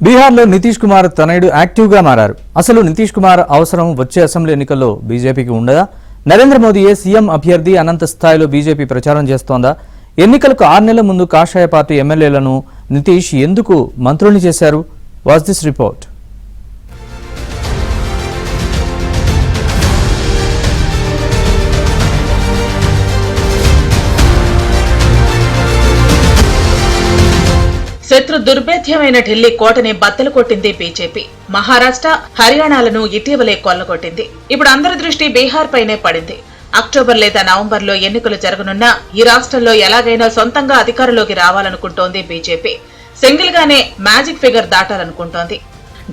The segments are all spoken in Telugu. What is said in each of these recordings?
బీహార్లో నితీష్ కుమార్ తనయుడు యాక్టివ్గా మారారు. అసలు నితీష్ కుమార్ అవసరం వచ్చే అసెంబ్లీ ఎన్నికల్లో బీజేపీకి ఉండదా? నరేంద్ర మోదీయే సీఎం అభ్యర్థి అనంత స్థాయిలో బీజేపీ ప్రచారం చేస్తోందా? ఎన్నికలకు 6 నెలల ముందు కాషాయ పార్టీ ఎమ్మెల్యేలను నితీష్ ఎందుకు మంత్రుల్ని చేశారు? Watch this report. శత్రు దుర్భేద్యమైన ఢిల్లీ కోటని బద్దలు కొట్టింది బీజేపీ. మహారాష్ట్ర, హర్యానాలను ఇటీవలే కొల్లగొట్టింది. ఇప్పుడు అందరి దృష్టి బీహార్ పైనే పడింది. అక్టోబర్ లేదా నవంబర్లో ఎన్నికలు జరగనున్నా ఈ రాష్ట్రంలో ఎలాగైనా సొంతంగా అధికారంలోకి రావాలనుకుంటోంది బీజేపీ. సింగిల్ గానే మ్యాజిక్ ఫిగర్ దాటాలనుకుంటోంది.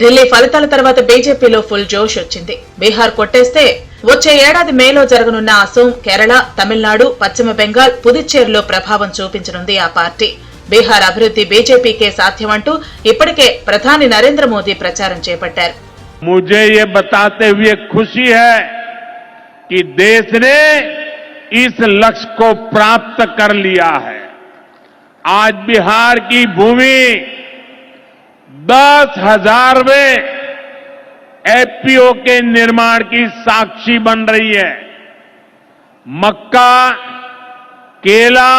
ఢిల్లీ ఫలితాల తర్వాత బీజేపీలో ఫుల్ జోష్ వచ్చింది. బీహార్ కొట్టేస్తే వచ్చే ఏడాది మేలో జరగనున్న అసోం, కేరళ, తమిళనాడు, పశ్చిమ బెంగాల్, పుదుచ్చేరిలో ప్రభావం చూపించనుంది ఆ పార్టీ. బీహార్ అభివృద్ధి బీజేపీకే సాధ్యమంటూ ఇప్పటికే ప్రధాని నరేంద్ర మోదీ ప్రచారం చేపట్టారు. मुझे ये बताते हुए खुशी है कि देश ने इस लक्ष्य को प्राप्त कर लिया है. आज बिहार की भूमि 10,000वें एफपीओ के निर्माण की साक्षी बन रही है. मक्का, केला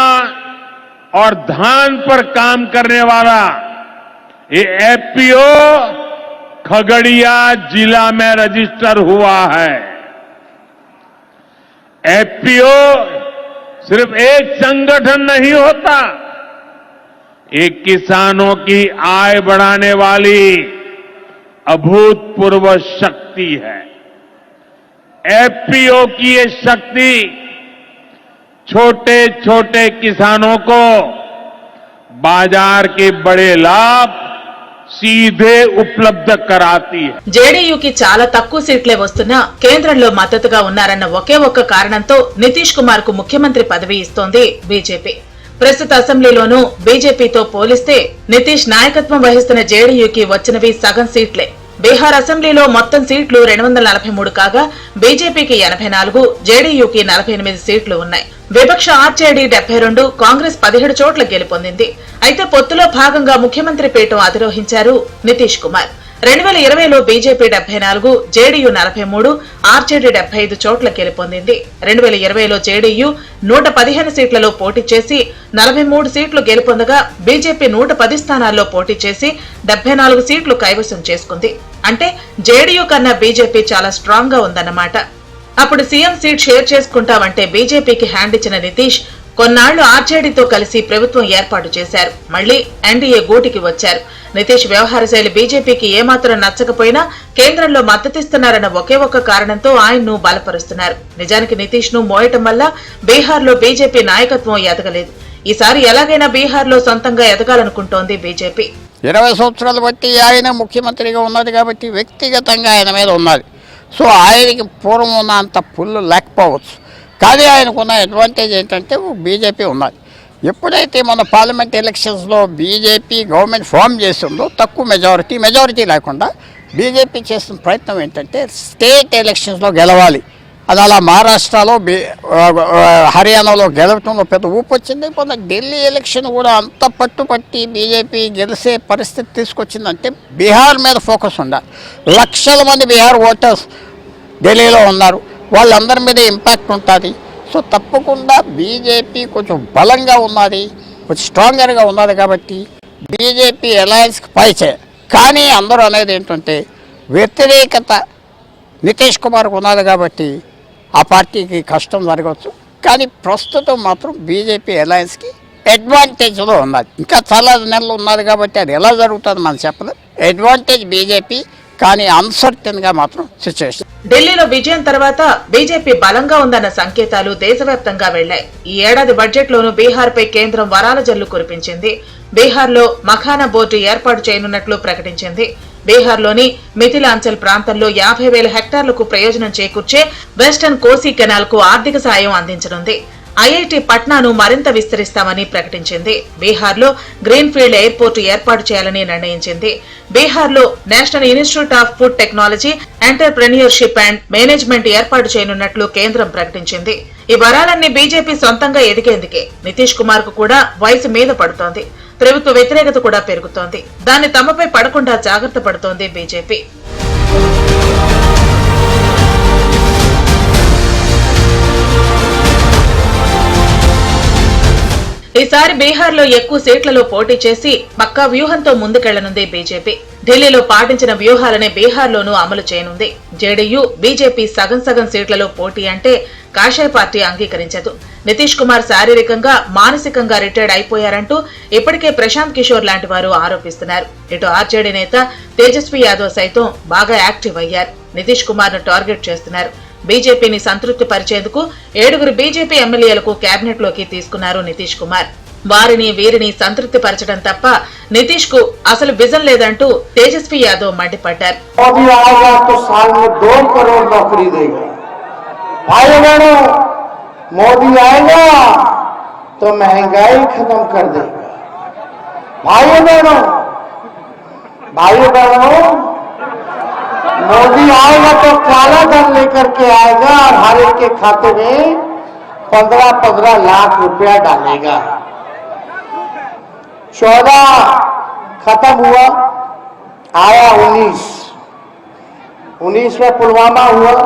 और धान पर काम करने वाला ये एफपीओ खगड़िया जिला में रजिस्टर हुआ है. एफपीओ सिर्फ एक संगठन नहीं होता, एक किसानों की आय बढ़ाने वाली अभूतपूर्व शक्ति है. एफपीओ की ये शक्ति छोटे छोटे किसानों को बाजार के बड़े लाभ सीधे उपलब्ध कराती है. జేడీయూకి చాలా తక్కువ సీట్లే వస్తున్నా కేంద్రంలో మద్దతుగా ఉన్నారన్న ఒకే ఒక్క కారణంతో నితీష్ కుమార్ కు ముఖ్యమంత్రి పదవి ఇస్తోంది బీజేపీ. ప్రస్తుత అసెంబ్లీలోనూ బీజేపీతో పోలిస్తే నితీష్ నాయకత్వం వహిస్తున్న జేడీయూకి వచ్చినవి సగం సీట్లే. బీహార్ అసెంబ్లీలో మొత్తం సీట్లు 243 కాగా బీజేపీకి 84, జేడీయూకి 48 సీట్లు ఉన్నాయి. విపక్ష ఆర్జేడీ 72, కాంగ్రెస్ 17 చోట్ల గెలుపొందింది. అయితే పొత్తులో భాగంగా ముఖ్యమంత్రి పీఠం అధిరోహించారు నితీష్ కుమార్. 2020లో బీజేపీ 74, జేడీయూ 43, ఆర్జేడీ 75 చోట్ల గెలుపొందింది. 2020లో జేడీయూ 115 సీట్లలో పోటీ చేసి 43 సీట్లు గెలుపొందగా బీజేపీ 110 స్థానాల్లో పోటీ చేసి 74 సీట్లు కైవసం చేసుకుంది. అంటే జేడీయూ కన్నా బీజేపీ చాలా స్ట్రాంగ్ గా ఉందన్నమాట. అప్పుడు సీఎం సీట్ షేర్ చేసుకుంటామంటే బీజేపీకి హ్యాండ్ ఇచ్చిన నితీష్ కొన్నాళ్లు ఆర్జేడీతో కలిసి ప్రభుత్వం ఏర్పాటు చేశారు. మళ్లీ ఎన్డీఏ గూటికి వచ్చారు. నితీష్ వ్యవహార శైలి బీజేపీకి ఏమాత్రం నచ్చకపోయినా కేంద్రంలో మద్దతిస్తున్నారన్న ఒకే ఒక్క కారణంతో ఆయన్ను బలపరుస్తున్నారు. నిజానికి నితీష్ ను మోయటం వల్ల బీహార్లో బీజేపీ నాయకత్వం ఎదగలేదు. ఈసారి ఎలాగైనా బీహార్లో సొంతంగా ఎదగాలనుకుంటోంది బీజేపీ. 20 సంవత్సరాలు బట్టి ఆయన ముఖ్యమంత్రిగా ఉన్నది కాబట్టి వ్యక్తిగతంగా ఆయన మీద ఉన్నది. సో ఆయనకి పూర్వం ఉన్న అంత పుల్లు లేకపోవచ్చు, కానీ ఆయనకున్న అడ్వాంటేజ్ ఏంటంటే బీజేపీ ఉన్నది. ఎప్పుడైతే మన పార్లమెంట్ ఎలక్షన్స్లో బీజేపీ గవర్నమెంట్ ఫామ్ చేస్తుందో తక్కువ మెజారిటీ లేకుండా బీజేపీ చేస్తున్న ప్రయత్నం ఏంటంటే స్టేట్ ఎలక్షన్స్లో గెలవాలి. అది అలా మహారాష్ట్రలో హర్యానాలో గెలవటంలో పెద్ద ఊపు వచ్చింది. కొంత ఢిల్లీ ఎలక్షన్ కూడా అంత పట్టుపట్టి బీజేపీ గెలిచే పరిస్థితి తీసుకొచ్చిందంటే బీహార్ మీద ఫోకస్ ఉండాలి. లక్షల మంది బీహార్ ఓటర్స్ ఢిల్లీలో ఉన్నారు, వాళ్ళందరి మీద ఇంపాక్ట్ ఉంటుంది. సో తప్పకుండా బీజేపీ కొంచెం బలంగా ఉన్నది, కొంచెం స్ట్రాంగర్గా ఉన్నది కాబట్టి బీజేపీ అలయన్స్కి పైచే. కానీ అందరూ అనేది ఏంటంటే వ్యతిరేకత నితీష్ కుమార్కు ఉన్నది కాబట్టి ఆ పార్టీకి కష్టం జరగవచ్చు. కానీ ప్రస్తుతం మాత్రం బీజేపీ అలయన్స్కి అడ్వాంటేజ్లో ఉన్నది. ఇంకా చాలా నెలలు ఉన్నది కాబట్టి అది ఎలా జరుగుతుంది మనం చెప్పలేదు. అడ్వాంటేజ్ బీజేపీ, కానీ అన్సర్టన్ గా మాత్రం సిచ్యువేషన్. ఢిల్లీలో విజయం తర్వాత బీజేపీ బలంగా ఉందన్న సంకేతాలు దేశవ్యాప్తంగా వెళ్లాయి. ఈ ఏడాది బడ్జెట్ లోనూ బీహార్ పై కేంద్రం వరాల జల్లు కురిపించింది. బీహార్ లో మఖానా బోర్డు ఏర్పాటు చేయనున్నట్లు ప్రకటించింది. బీహార్లోని మిథిలాంచల్ ప్రాంతంలో 50,000 హెక్టార్లకు ప్రయోజనం చేకూర్చే వెస్టర్న్ కోసీ కెనాల్ కు ఆర్థిక సాయం అందించనుంది. ఐఐటి పట్నాను మరింత విస్తరిస్తామని ప్రకటించింది. బీహార్లో గ్రీన్ఫీల్డ్ ఎయిర్పోర్టు ఏర్పాటు చేయాలని నిర్ణయించింది. బీహార్లో national institute of food technology, entrepreneurship and management ఏర్పాటు చేయనున్నట్లు కేంద్రం ప్రకటించింది. ఈ వరాలన్నీ బీజేపీ సొంతంగా ఎదిగేందుకే. నితీష్ కుమార్ కు కూడా వయసు మీద పడుతోంది. ప్రభుత్వ వ్యతిరేకత కూడా పెరుగుతోంది. దాన్ని తమపై పడకుండా జాగ్రత్త పడుతోంది బీజేపీ. ఈసారి బీహార్లో ఎక్కువ సీట్లలో పోటీ చేసి పక్కా వ్యూహంతో ముందుకెళ్లనుంది బీజేపీ. ఢిల్లీలో పాటించిన వ్యూహాలనే బీహార్లోనూ అమలు చేయనుంది. జేడీయూ, బీజేపీ సగం సగం సీట్లలో పోటీ అంటే కాషాయ పార్టీ అంగీకరించదు. నితీష్ కుమార్ శారీరకంగా, మానసికంగా రిటైర్డ్ అయిపోయారంటూ ఇప్పటికే ప్రశాంత్ కిషోర్ లాంటి వారు ఆరోపిస్తున్నారు. ఇటు ఆర్జేడీ నేత తేజస్వి యాదవ్ సైతం బాగా యాక్టివ్ అయ్యారు. నితీష్ కుమార్ ను టార్గెట్ చేస్తున్నారు. బీజేపీని సంతృప్తి పరిచేందుకు 7 బీజేపీ ఎమ్మెల్యేలకు కేబినెట్ లోకి తీసుకున్నారు నితీష్ కుమార్. వారిని వీరిని సంతృప్తి పరచడం తప్ప నితీష్ కు అసలు విజన్ లేదంటూ తేజస్వి యాదవ్ మండిపడ్డారు. मोदी आएगा तो महंगाई खत्म कर देगा। भाइयों बहनों, मोदी आएगा तो काला धन लेकर के आएगा और हर एक के खाते में 15-15 लाख रुपया डालेगा। 14 खत्म हुआ, आया 19 में पुलवामा हुआ,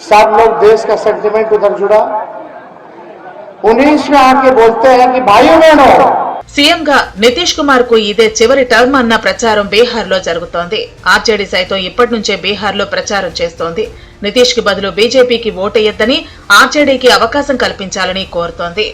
सब लोग देश का सेंटिमेंट उधर जुड़ा। 19 में आके बोलते हैं कि भाइयों बहनों, సీఎంగా నితీష్ కుమార్ కు ఇదే చివరి టర్మ్ అన్న ప్రచారం బీహార్ లో జరుగుతోంది. ఆర్జేడీ సైతం ఇప్పటి నుంచే బీహార్ లో ప్రచారం చేస్తోంది. నితీష్ కి బదులు బీజేపీకి ఓటేయొద్దని, ఆర్జేడీకి అవకాశం కల్పించాలని కోరుతోంది.